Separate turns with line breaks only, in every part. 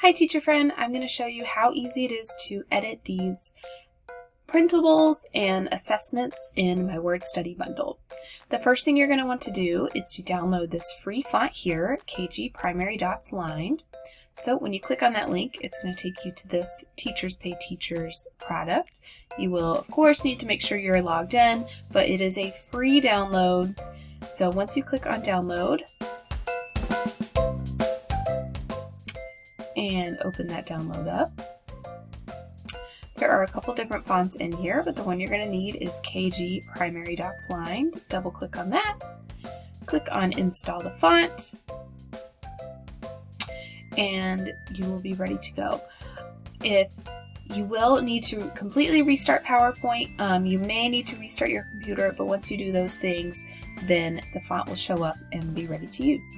Hi teacher friend, I'm going to show you how easy it is to edit these printables and assessments in my word study bundle. The first thing you're going to want to do is to download this free font here, KG Primary Dots Lined. So when you click on that link, it's going to take you to this Teachers Pay Teachers product. You will of course need to make sure you're logged in, but it is a free download. So once you click on download, and open that download up. There are a couple different fonts in here, but the one you're going to need is KG Primary Dots Lined. Double click on that. Click on Install the Font, and you will be ready to go. If you will need to completely restart PowerPoint, you may need to restart your computer, but once you do those things, then the font will show up and be ready to use.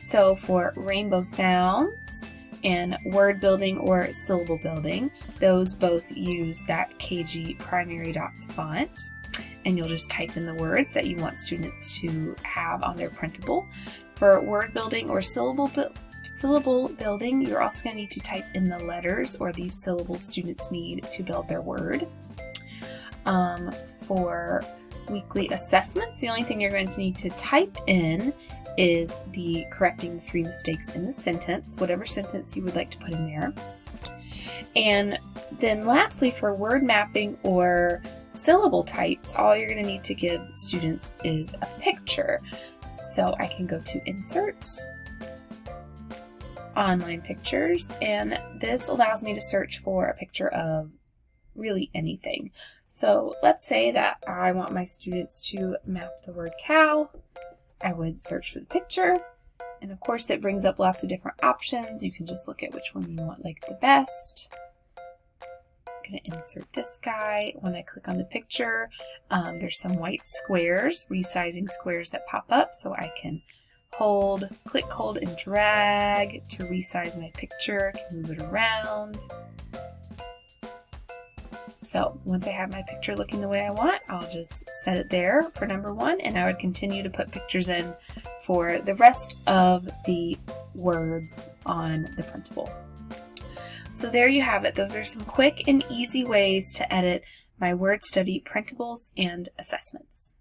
So for rainbow sounds and word building or syllable building, those both use that KG Primary Dots font, and you'll just type in the words that you want students to have on their printable. For word building or syllable building, you're also going to need to type in the letters or the syllables students need to build their word. For weekly assessments, the only thing you're going to need to type in is the correcting the 3 mistakes in the sentence, whatever sentence you would like to put in there. And then lastly, for word mapping or syllable types, all you're going to need to give students is a picture. So I can go to Insert, Online Pictures, and this allows me to search for a picture of really anything. So let's say that I want my students to map the word cow. I would search for the picture, and of course it brings up lots of different options. You can just look at which one you want like the best. I'm going to insert this guy. When I click on the picture, there's some white squares, resizing squares that pop up, so I can click, hold, and drag to resize my picture. I can move it around. So once I have my picture looking the way I want, I'll just set it there for number 1, and I would continue to put pictures in for the rest of the words on the printable. So there you have it. Those are some quick and easy ways to edit my word study printables and assessments.